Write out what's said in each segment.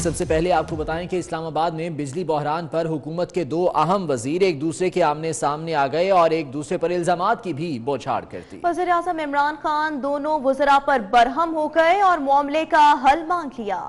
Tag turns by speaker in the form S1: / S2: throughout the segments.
S1: सबसे पहले आपको बताएं कि इस्लामाबाद में बिजली बहरान पर हुकूमत के दो अहम वजीर एक दूसरे के आमने सामने आ गए और एक दूसरे पर इल्जामात की भी बौछार कर दी।
S2: वज़ीर आज़म इमरान खान दोनों वज़रा पर बरहम हो गए और मामले का हल मांग लिया।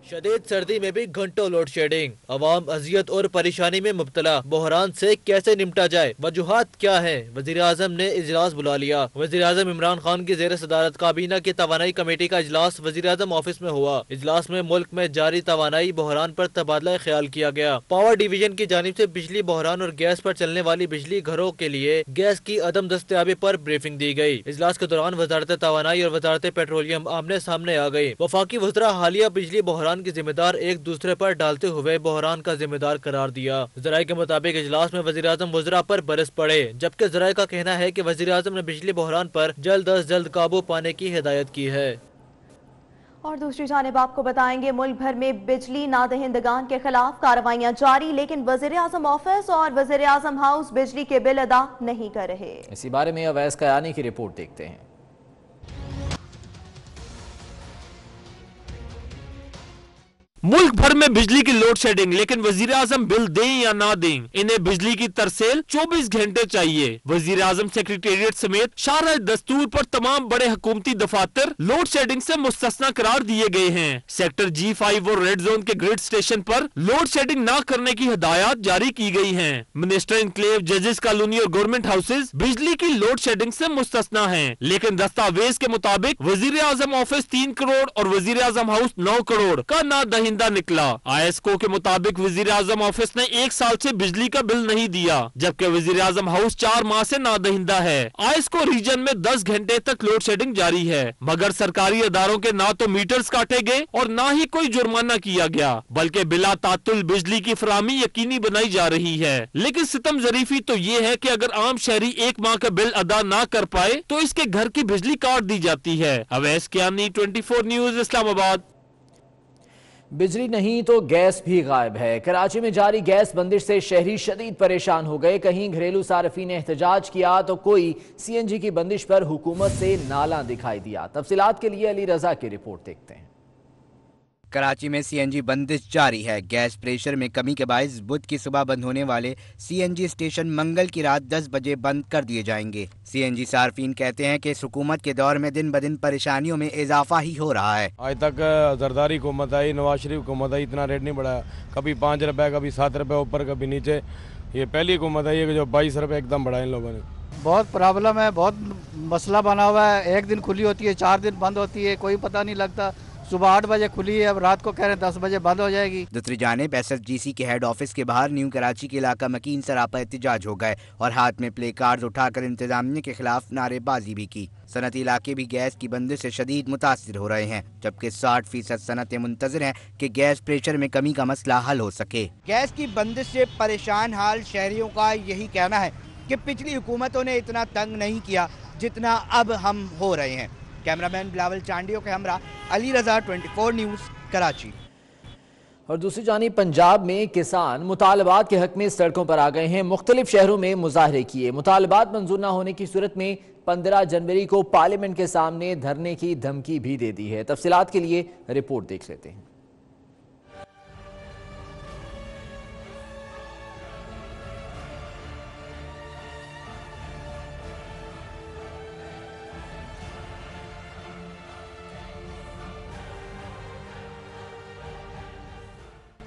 S3: शदीद सर्दी में भी घंटों लोड शेडिंग, अवाम अजियत और परेशानी में मुब्तला। बहरान से कैसे निपटा जाए, वजूहात क्या है? वज़ीर आज़म ने इजलास बुला लिया। वज़ीर आज़म इमरान खान की ज़ेर सदारत काबीना की तवानाई कमेटी का इजलास वज़ीर आज़म ऑफिस में हुआ। इजलास में मुल्क में जारी तवानाई बहरान पर तबादला ख्याल किया गया। पावर डिवीजन की जानिब से बिजली बहरान और गैस पर चलने वाली बिजली घरों के लिए गैस की अदम दस्तयाबी पर ब्रीफिंग दी गई। इजलास के दौरान वजारत तवानाई और वजारत पेट्रोलियम आमने सामने आ गई। वफाकी वज़रा हालिया बिजली बहरान की जिम्मेदार एक दूसरे पर डालते हुए बहरान का जिम्मेदार करार दिया। ज़राए के मुताबिक इजलास में वज़ीर आज़म वज़रा पर बरस पड़े, जबकि ज़राए का कहना है कि वज़ीर आज़म ने बिजली बहरान पर जल्द अज जल्द काबू पाने की हिदायत की है।
S2: और दूसरी जानिब आपको बताएंगे मुल्क भर में बिजली नादहिंदगान के खिलाफ कार्रवाइयां जारी, लेकिन वज़ीर आज़म ऑफिस और वज़ीर आज़म हाउस बिजली के बिल अदा नहीं कर रहे।
S1: इसी बारे में अवैस कयानी की रिपोर्ट देखते हैं।
S4: मुल्क भर में बिजली की लोड शेडिंग, लेकिन वजीर आजम बिल दें या ना दें, इन्हें बिजली की तरसेल 24 घंटे चाहिए। वजीर आजम सेक्रेटेरिएट समेत शारह दस्तूर पर तमाम बड़े हुकूमती दफातर लोड शेडिंग से मुस्तस्ना करार दिए गए हैं। सेक्टर G5 और रेड जोन के ग्रिड स्टेशन पर लोड शेडिंग न करने की हिदायत जारी की गई है। मिनिस्टर इनक्लेव, जजेस कॉलोनी और गवर्नमेंट हाउसेज बिजली की लोड शेडिंग से मुस्तस्ना है, लेकिन दस्तावेज के मुताबिक वजीर आजम ऑफिस 3 करोड़ और वजीर आजम हाउस 9 करोड़ का नादहिंदा निकला। ISCO के मुताबिक वजीर आजम ऑफिस ने 1 साल से बिजली का बिल नहीं दिया, जबकि वजीर आजम हाउस 4 माह से नादहिंदा है। ISCO रीजन में 10 घंटे तक लोड शेडिंग जारी है, मगर सरकारी अदारों के ना तो मीटर्स काटे गए और ना ही कोई जुर्माना किया गया, बल्कि बिला तातुल बिजली की फराहमी यकीनी बनाई जा रही है। लेकिन सितम जरीफी तो ये है कि अगर आम शहरी 1 माह का बिल अदा ना कर पाए तो इसके घर की बिजली काट दी जाती है। अवैस कियानी, 24 न्यूज, इस्लामाबाद।
S1: बिजली नहीं तो गैस भी गायब है। कराची में जारी गैस बंदिश से शहरी शदीद परेशान हो गए। कहीं घरेलू सार्फिन ने एहतजाज किया तो कोई CNG की बंदिश पर हुकूमत से नाला दिखाई दिया। तफसीलात के लिए अली रजा की रिपोर्ट देखते हैं।
S5: कराची में CNG बंदिश जारी है। गैस प्रेशर में कमी के बायस बुध की सुबह बंद होने वाले CNG स्टेशन मंगल की रात 10 बजे बंद कर दिए जाएंगे। CNG सार्फिन कहते हैं कि इस हुकूमत के दौर में दिन ब दिन परेशानियों में इजाफा ही हो रहा है।
S6: आज तक जरदारी हुकूमत आई, नवाज शरीफ हुकूमत आई, इतना रेट नहीं बढ़ा। कभी 5 रुपए, कभी 7 रुपए ऊपर, कभी नीचे। ये पहली हुकूमत आई है कि जो 22 रुपए एकदम बढ़ाए इन लोगों ने।
S7: बहुत प्रॉब्लम है, बहुत मसला बना हुआ है। 1 दिन खुली होती है, 4 दिन बंद होती है, कोई पता नहीं लगता। सुबह 8 बजे खुली है, अब रात को कह रहे हैं 10 बजे बंद हो जाएगी।
S5: दूसरी जानिब SFGC के हेड ऑफिस के बाहर न्यू कराची के इलाका मकीन सरापा एहतजाज हो गए और हाथ में प्ले कार्ड उठाकर इंतजामिया के खिलाफ नारेबाजी भी की। सनती इलाके भी गैस की बंदिश से शदीद मुतासिर हो रहे हैं, जबकि 60% सनतें मुंतजर हैं कि गैस प्रेशर में कमी का मसला हल हो सके। गैस की बंदिश से परेशान हाल शहरियों का यही कहना है कि पिछली हुकूमतों ने इतना तंग नहीं किया जितना अब हम हो रहे हैं। कैमरामैन बिलावल चांडियों के हमरा अली रजा, 24 न्यूज़, कराची।
S1: और दूसरी जानिब पंजाब में किसान मुतालबात के हक में सड़कों पर आ गए हैं। मुख्तलिफ शहरों में मुजाहरे किए। मुतालबात मंजूर न होने की सूरत में 15 जनवरी को पार्लियामेंट के सामने धरने की धमकी भी दे दी है। तफसीलात के लिए रिपोर्ट देख लेते हैं।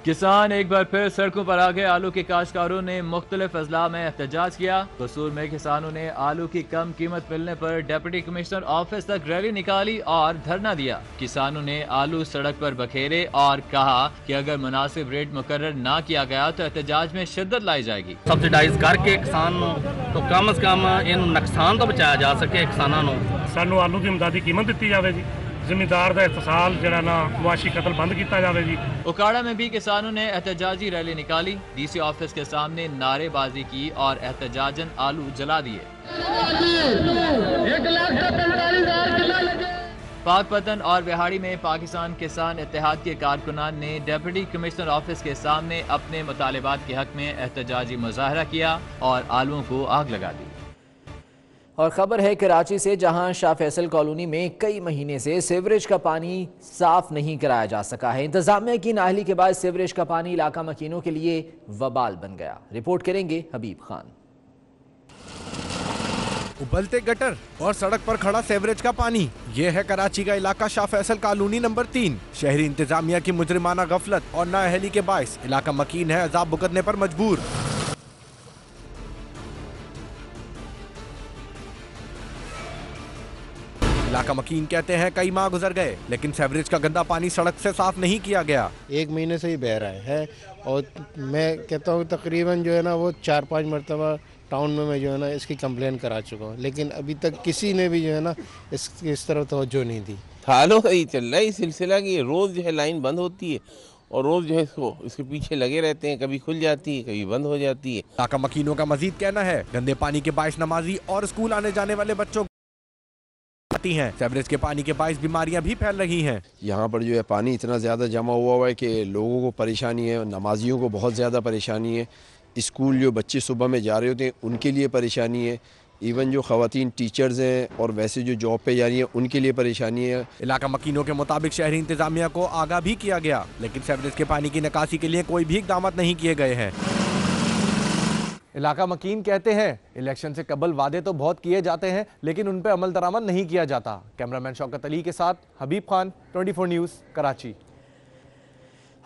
S8: किसान एक बार फिर सड़कों पर आ गए। आलू के काश्तकारों ने मुख्तलिफ अजला में एहतजाज किया। कसूर में किसानों ने आलू की कम कीमत मिलने पर डिप्टी कमिश्नर ऑफिस तक रैली निकाली और धरना दिया। किसानों ने आलू सड़क पर बखेरे और कहा कि अगर मुनासिब रेट मुकर्रर ना किया गया तो एहतजाज में शिद्दत लाई जाएगी।
S9: सबसिडाइज करके किसान तो कम से कम इन नुकसान तो बचाया जा सके। किसानों
S10: सानू आलू की इमदादी कीमत दी जाए जी, जिमीदार का इस्तेसाल जरा ना मुआशी कतल बंद किया जाए जी।
S8: उकाड़ा में भी किसानों ने एहतजाजी रैली निकाली, DC ऑफिस के सामने नारेबाजी की और एहतजाजन आलू जला दिए। पाकपतन और बिहाड़ी में पाकिस्तान किसान इत्तेहाद के कारकुनान ने डिप्टी कमिश्नर ऑफिस के सामने अपने मुतालिबात के हक में एहतजाजी मुजाहरा किया और आलुओं को आग लगा दी।
S1: اور خبر ہے کراچی سے، جہاں شاہ فیصل کالونی میں کئی مہینے سے سیوریج کا پانی صاف نہیں کرایا جا سکا ہے۔ انتظامیہ کی نااہلی کے بعد سیوریج کا پانی علاقہ مکینوں کے لیے وبال بن گیا۔ رپورٹ کریں گے حبیب خان۔
S11: ابلتے گٹر اور سڑک پر کھڑا سیوریج کا پانی، یہ ہے کراچی کا علاقہ شاہ فیصل کالونی نمبر 3۔ شہری انتظامیہ کی مجرمانہ غفلت اور نااہلی کے باعث علاقہ مکین ہے عذاب بھگتنے پر مجبور۔ علاقہ مکین کہتے ہیں کئی ماہ گزر گئے لیکن سیوریج کا گندا پانی سڑک سے صاف نہیں کیا گیا۔
S12: 1 مہینے سے ہی بہ رہا ہے اور میں کہتا ہوں تقریباً جو ہے نا وہ 4-5 مرتبہ ٹاؤن میں جو ہے نا اس کی کمپلین کرا چکا ہوں، لیکن ابھی تک کسی نے بھی جو ہے نا اس طرف توجہ نہیں دی۔
S13: سالوں کا ہی چل رہا ہے یہ سلسلہ کہ روز جو ہے لائن بند ہوتی ہے اور روز جو ہے اس کے پیچھے لگے رہتے ہیں، کبھی کھل جاتی ہے کبھی بند ہو جاتی ہے۔
S11: علاقہ مکینوں کا مزید کہنا ہے گندے پانی کے باعث نمازی اور اسکول آنے جانے والے بچوں آتی ہیں، سیوریج کے پانی کے باعث بیماریاں بھی پھیل رہی ہیں۔
S14: یہاں پر جو ہے پانی اتنا زیادہ جمع ہوا ہے کہ لوگوں کو پریشانی ہے، نمازیوں کو بہت زیادہ پریشانی ہے، اسکول جو بچے صبح میں جا رہے ہوتے ہیں ان کے لیے پریشانی ہے، ایون جو خواتین ٹیچرز ہیں اور ویسے جو جاب پہ جا رہی ہیں ان کے لیے پریشانی ہے۔
S11: علاقہ مکینوں کے مطابق شہری انتظامیہ کو آگاہ بھی کیا گیا لیکن سیوریج کے پانی کی نکاسی کے لیے کوئی بھی اقدامات نہیں کیے گئے ہیں۔ علاقہ مکین کہتے ہیں الیکشن سے قبل وعدے تو بہت کیے جاتے ہیں لیکن ان پہ عمل درآمد نہیں کیا جاتا۔ کیمرامین شوکت علی کے ساتھ حبیب خان، 24 نیوز، کراچی۔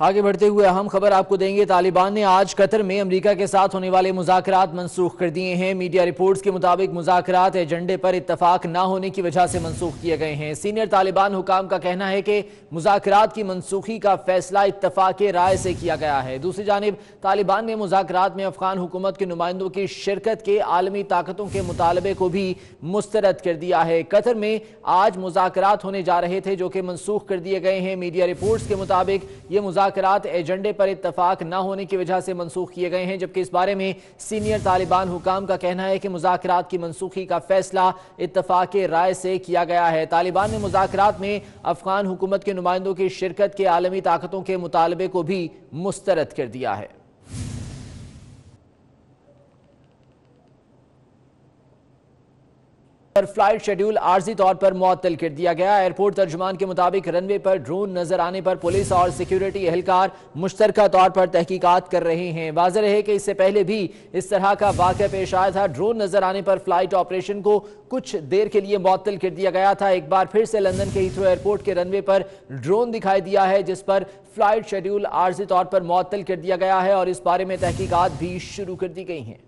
S1: آگے بڑھتے ہوئے اہم خبر آپ کو دیں گے۔ طالبان نے آج قطر میں امریکہ کے ساتھ ہونے والے مذاکرات منسوخ کر دیے ہیں۔ میڈیا رپورٹس کے مطابق مذاکرات ایجنڈے پر اتفاق نہ ہونے کی وجہ سے منسوخ کیے گئے ہیں۔ سینئر طالبان حکام کا کہنا ہے کہ مذاکرات کی منسوخی کا فیصلہ اتفاق رائے سے کیا گیا ہے۔ دوسری جانب طالبان نے مذاکرات میں افغان حکومت کے نمائندوں کی شرکت کے عالمی طاقتوں کے مطالبے کو بھی مسترد کر دیا ہے۔ قطر میں آج مذاکرات ہونے جا رہے تھے جو کہ منسوخ کر دیے گئے ہیں۔ میڈیا رپورٹس کے مطابق یہ مذاکرات ایجنڈے پر اتفاق نہ ہونے کی وجہ سے منسوخ کیے گئے ہیں، جبکہ اس بارے میں سینئر طالبان حکام کا کہنا ہے کہ مذاکرات کی منسوخی کا فیصلہ اتفاق رائے سے کیا گیا ہے۔ طالبان نے مذاکرات میں افغان حکومت کے نمائندوں کی شرکت کے عالمی طاقتوں کے مطالبے کو بھی مسترد کر دیا ہے۔ فلائٹ شیڈیول عارضی طور پر معطل کر دیا گیا۔ ایئرپورٹ ترجمان کے مطابق رن وے پر ڈرون نظر آنے پر پولیس اور سیکیورٹی اہلکار مشترکہ طور پر تحقیقات کر رہے ہیں۔ واضح رہے کہ اس سے پہلے بھی اس طرح کا واقعہ پیش آیا تھا۔ ڈرون نظر آنے پر فلائٹ آپریشن کو کچھ دیر کے لیے معطل کر دیا گیا تھا۔ ایک بار پھر سے لندن کے ہیتھرو ایئرپورٹ کے رن وے پر ڈرون دکھائی دیا ہے جس پر فلائٹ شیڈیول عارضی طور پر معطل کر دیا گیا ہے اور اس بارے میں تحقیقات بھی شروع کر دی گئی ہیں۔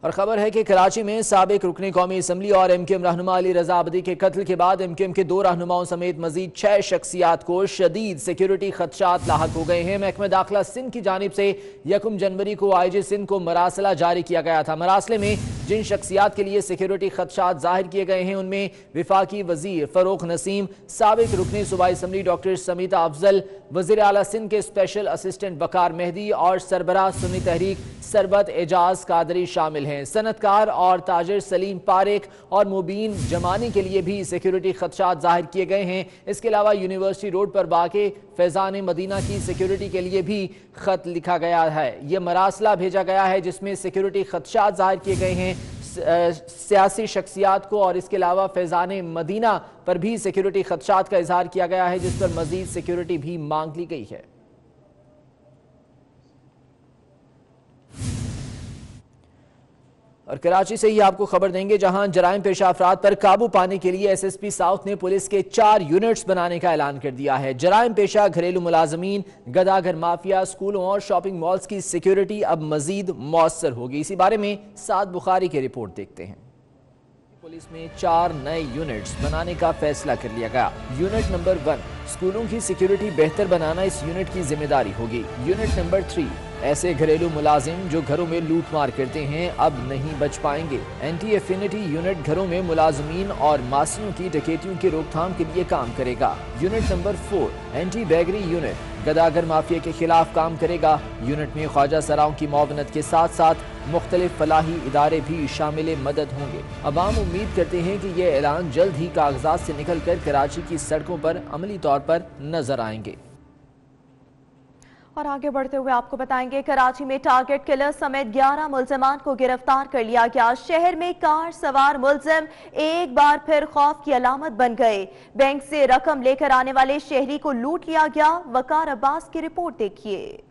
S1: اور خبر ہے کہ کراچی میں سابق رکن قومی اسمبلی اور ایم کیو ایم رہنما علی رضا عابدی کے قتل کے بعد ایم کیو ایم کے 2 رہنماؤں سمیت مزید 6 شخصیات کو شدید سیکیورٹی خدشات لاحق ہو گئے ہیں۔ محکمہ داخلہ سندھ کی جانب سے 1 جنوری کو آئی جی سندھ کو مراسلہ جاری کیا گیا تھا۔ مراسلے میں جن شخصیات کے لیے سیکیورٹی خدشات ظاہر کیے گئے ہیں ان میں وفاقی وزیر فروخ نسیم، سابق رکن صوبائی اسمبلی ڈاکٹر سمیتا افضل، وزیر اعلیٰ سندھ کے اسپیشل اسسٹنٹ وقار مہدی اور سربراہ سنی تحریک سربت اعجاز قادری شامل ہیں۔ صنعت کار اور تاجر سلیم پاریک اور مبین جمانی کے لیے بھی سیکیورٹی خدشات ظاہر کیے گئے ہیں۔ اس کے علاوہ یونیورسٹی روڈ پر واقع فیضان مدینہ کی سیکیورٹی کے لیے بھی خط لکھا گیا ہے۔ یہ مراسلہ بھیجا گیا ہے جس میں سیکیورٹی خدشات ظاہر کیے گئے ہیں سیاسی شخصیات کو، اور اس کے علاوہ فیضان مدینہ پر بھی سیکیورٹی خدشات کا اظہار کیا گیا ہے جس پر مزید سیکیورٹی بھی مانگ لی گئی ہے۔ اور کراچی سے ہی آپ کو خبر دیں گے جہاں جرائم پیشہ افراد پر قابو پانے کے لیے ایس ایس پی ساؤتھ نے پولیس کے 4 یونٹس بنانے کا اعلان کر دیا ہے۔ جرائم پیشہ گھریلو ملازمین، گداگر مافیا، سکولوں اور شاپنگ مالز کی سیکیورٹی اب مزید مؤثر ہوگی۔ اسی بارے میں سعد بخاری کی رپورٹ دیکھتے ہیں۔ پولیس میں 4 نئے یونٹس بنانے کا فیصلہ کر لیا گیا۔ یونٹ نمبر 1 سکولوں کی سیکیورٹی بہتر بنانا اس یونٹ کی ذمہ داری ہوگی۔ یونٹ نمبر 3 ایسے گھریلو ملازم جو گھروں میں لوٹ مار کرتے ہیں اب نہیں بچ پائیں گے۔ اینٹی ایفینٹی یونٹ گھروں میں ملازمین اور ماسیوں کی ڈکیتیوں کی روک تھام کے لیے کام کرے گا۔ Unit number 4 anti beggary unit گداگر مافیا کے خلاف کام کرے گا۔ یونٹ میں خواجہ سراؤں کی معاونت کے ساتھ ساتھ مختلف فلاحی ادارے بھی شامل مدد ہوں گے۔ عوام امید کرتے ہیں کہ یہ اعلان جلد ہی کاغذات سے نکل کر کراچی کی سڑکوں پر عملی طور پر نظر آئیں گے۔
S2: और आगे बढ़ते हुए आपको बताएंगे कराची में टारगेट किलर समेत 11 मुल्जिमान को गिरफ्तार कर लिया गया। शहर में कार सवार मुल्जिम एक बार फिर खौफ की अलामत बन गए। बैंक से रकम लेकर आने वाले शहरी को लूट लिया गया। वकार अब्बास की रिपोर्ट देखिए।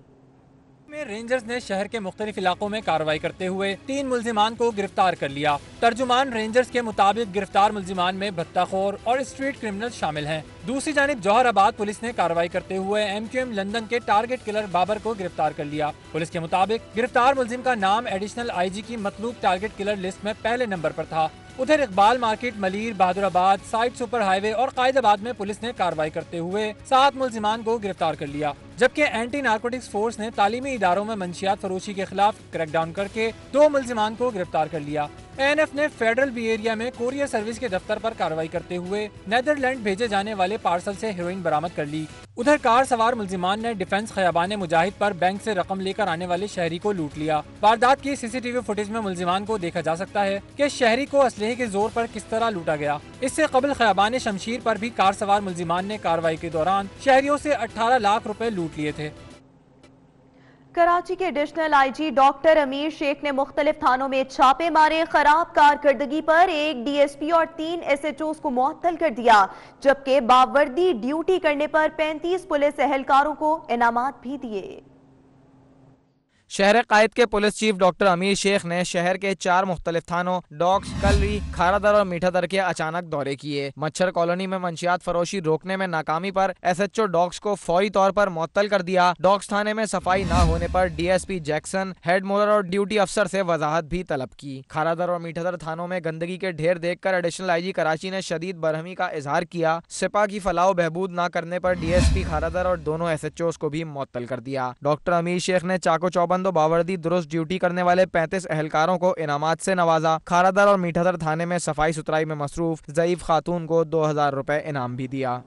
S15: में रेंजर्स ने शहर के मुख्तलिफ इलाकों में कार्रवाई करते हुए 3 मुल्जिमान को गिरफ्तार कर लिया। तर्जुमान रेंजर्स के मुताबिक गिरफ्तार मुल्जिमान में भत्ताखोर और स्ट्रीट क्रिमिनल शामिल हैं। दूसरी जानिब जौहराबाद पुलिस ने कार्रवाई करते हुए MQM लंदन के टारगेट किलर बाबर को गिरफ्तार कर लिया। पुलिस के मुताबिक गिरफ्तार मुल्जिम का नाम एडिशनल IG की मतलूब टारगेट किलर लिस्ट में पहले नंबर पर था। उधर Iqbal market, Malir, Bahadurabad, side super highway और कायदाबाद में पुलिस ने कार्रवाई करते हुए 7 मुल्जिमान को गिरफ्तार कर लिया, जबकि एंटी नारकोटिक्स फोर्स ने तालीमी इदारों में मंशियात फरोशी के खिलाफ क्रैकडाउन करके 2 मुल्जिमान को गिरफ्तार कर लिया। ANF ने फेडरल बी एरिया में कोरियर सर्विस के दफ्तर पर कार्रवाई करते हुए नेदरलैंड भेजे जाने वाले पार्सल से हेरोइन बरामद कर ली। उधर कार सवार मुल्जिमान ने डिफेंस खयाबान मुजाहिद पर बैंक से रकम लेकर आने वाले शहरी को लूट लिया। वारदात की CCTV फुटेज में मुल्जिमान को देखा जा सकता है कि शहरी को असलहे के जोर पर किस तरह लूटा गया। इससे कबल खयाबान शमशीर पर भी कार सवार मुल्जिमान ने कार्रवाई के दौरान शहरियों से 18 लाख रुपए लूट लिए थे।
S2: कराची के एडिशनल IG डॉक्टर अमीर शेख ने मुख्तलिफ थानों में छापे मारे। खराब कारकर्दगी पर 1 DSP और 3 SHOs को मुअत्तल कर दिया, जबकि बावर्दी ड्यूटी करने पर 35 पुलिस एहलकारों को इनामात भी दिए।
S16: शहर कायद के पुलिस चीफ डॉक्टर अमीर शेख ने शहर के 4 मुख्तलिफ थानों डॉक्स, कलरी, खारादर और मीठादर के अचानक दौरे किए। मच्छर कॉलोनी में मंशियात फरोशी रोकने में नाकामी पर SHO डॉक्स को फौरी तौर पर मुअत्तल कर दिया। डॉक्स थाने में सफाई न होने पर DSP जैक्सन, हेड मोरर और ड्यूटी अफसर से वजाहत भी तलब की। खारादर और मीठादर थानों में गंदगी के ढेर देखकर एडिशनल IG कराची ने शदीद बरहमी का इजहार किया। सिपा की फलाह बहबूद न करने पर DSP खारादर और दोनों SHOs को भी मुअत्तल कर दिया। डॉक्टर अमीर शेख ने चाको चौबंद बावर्दी दुरुस्त ड्यूटी करने वाले 35 एहलकारों को इनामात से नवाजा। खारादर और मीठादर थाने में सफाई सुथराई में मसरूफ ज़ईफ खातून को 2000 रुपए इनाम भी दिया।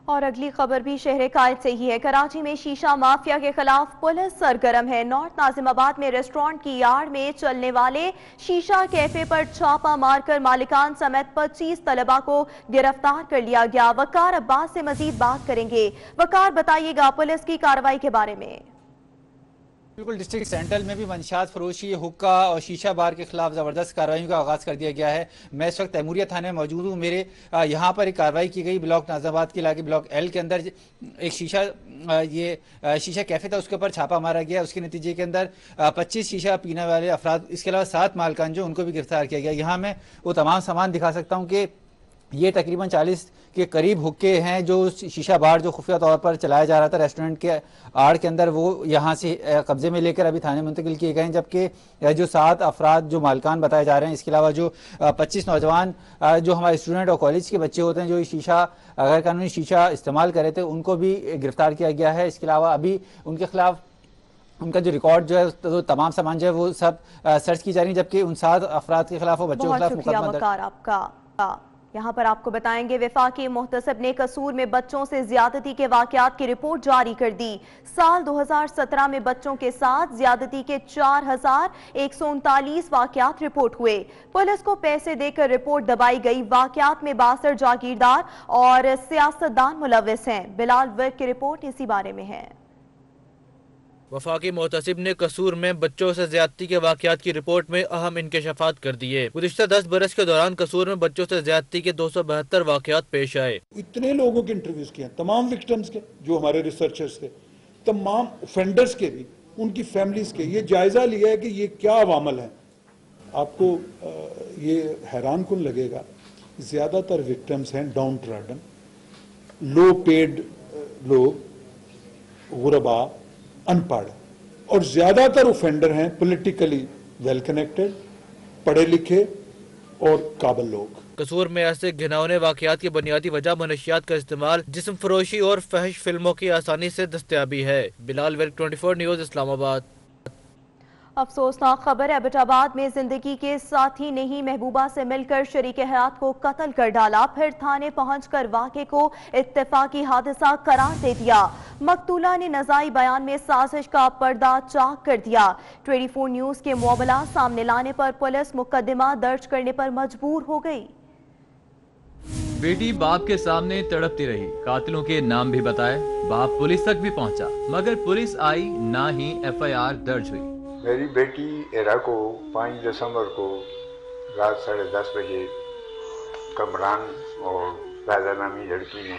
S2: और अगली खबर भी शहर कायद से ही है। कराची में शीशा माफिया के खिलाफ पुलिस सरगर्म है। नॉर्थ नाजिमाबाद में रेस्टोरेंट की यार्ड में चलने वाले शीशा कैफे पर छापा मारकर मालिकान समेत 25 तलबा को गिरफ्तार कर लिया गया। वकार अब्बास से मजीद बात करेंगे। वकार, बताइएगा पुलिस की कार्रवाई के बारे में।
S17: बिल्कुल, डिस्ट्रिक्ट सेंट्रल में भी मंशियात फरोशी, हुक्का और शीशा बार के खिलाफ ज़बरदस्त कार्रवाई का आगाज़ कर दिया गया है। मैं इस वक्त तैमूरिया थाने में मौजूद हूँ। मेरे यहाँ पर एक कार्रवाई की गई ब्लॉक नाजिमाबाद के इलाके ब्लॉक L के अंदर। एक शीशा कैफ़े था, उसके ऊपर छापा मारा गया। उसके नतीजे के अंदर 25 शीशा पीने वाले अफराद, इसके अलावा 7 मालकान जो उनको भी गिरफ्तार किया गया। यहाँ मैं वो तमाम सामान दिखा सकता हूँ कि ये तकरीबन 40 के करीब हुक्के हैं जो शीशा बार जो खुफिया तौर पर चलाया जा रहा था रेस्टोरेंट के आड़ के अंदर, वो यहाँ से कब्जे में लेकर अभी थाने मुंतकिल किए गए हैं। जबकि जो 7 अफराद जो मालकान बताए जा रहे हैं, इसके अलावा जो 25 नौजवान जो हमारे स्टूडेंट और कॉलेज के बच्चे होते हैं जो शीशा गैर कानूनी शीशा इस्तेमाल कर रहे थे, उनको भी गिरफ्तार किया गया है। इसके अलावा अभी उनके खिलाफ उनका जो रिकॉर्ड जो है तो तमाम सामान जो है वो सब सर्च की जा रही है। जबकि उन 7 अफराद के खिलाफ वो बच्चों के खिलाफ
S2: मुकदमा यहाँ पर आपको बताएंगे वफाकी मुहतसब ने कसूर में बच्चों से ज्यादती के वाकयात की रिपोर्ट जारी कर दी। साल 2017 में बच्चों के साथ ज्यादती के 4139 वाकयात रिपोर्ट हुए। पुलिस को पैसे देकर रिपोर्ट दबाई गई। वाकयात में 62 जागीरदार और सियासतदान मुलविस हैं। बिलाल वर्क की रिपोर्ट इसी बारे में है।
S3: वफाकी मोहतसिब ने कसूर में बच्चों से ज्यादती के वाकयात की रिपोर्ट में अहम इंकशाफात कर दिए। गुज़िश्ता 10 बरस के दौरान कसूर में बच्चों से ज्यादती के 272 वाकयात पेश आए।
S18: इतने लोगों के इंटरव्यूज किए, तमाम विक्टिम्स के जो हमारे रिसर्चर्स थे, तमाम ऑफेंडर्स के भी, उनकी फैमिलीज के, ये जायजा लिया है कि ये क्या अवामल है। आपको ये हैरान कुन लगेगा, ज्यादातर विक्टिम्स हैं डाउन ट्रॉडन, लो पेड लोग, गुरबा, अनपढ़, और ज्यादातर ऑफेंडर हैं पॉलिटिकली वेल कनेक्टेड, पढ़े लिखे और काबिल लोग।
S3: कसूर में ऐसे घिनौने वाकयात की बुनियादी वजह मनशियात का इस्तेमाल, जिस्म फरोशी और फहश फिल्मों की आसानी से दस्तयाबी है। Bilal work 24 news Islamabad.
S2: अफसोसनाक खबर है, एबटाबाद में जिंदगी के साथी ने ही महबूबा से मिलकर शरीक हयात को कत्ल कर डाला, फिर थाने पहुंचकर वाक़े को इत्तेफाकी हादसा करार दे दिया। मकतूला ने नज़ाई बयान में साजिश का पर्दा चाक कर दिया। 24 न्यूज़ के मुआमला सामने लाने पर पुलिस मुकदमा दर्ज करने पर मजबूर हो गई।
S8: बेटी बाप के सामने तड़पती रही, कातिलों के नाम भी बताए, बाप पुलिस तक भी पहुंचा, मगर पुलिस आई ना ही FIR दर्ज हुई।
S19: मेरी बेटी एरा को 5 दिसंबर को रात 10:30 बजे कमरान और राजा नामी लड़की ने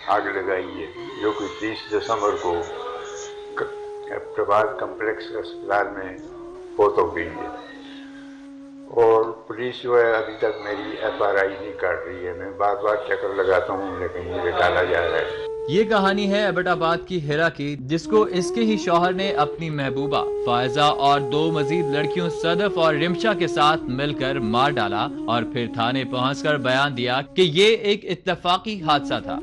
S19: आग लगाई है, जो कि 30 दिसंबर को प्रभात कम्प्लेक्स अस्पताल में फोत हो गई है। और पुलिस जो है अभी तक मेरी FRI नहीं काट रही है। मैं बार बार चक्कर लगाता हूँ लेकिन मुझे टाला जा रहा है।
S8: ये कहानी है एबटाबाद की हिरा की, जिसको इसके ही शौहर ने अपनी महबूबा फायजा और 2 मजीद लड़कियों सदफ और रिमशा के साथ मिलकर मार डाला और फिर थाने पहुंचकर बयान दिया कि ये एक इत्तफाकी हादसा था।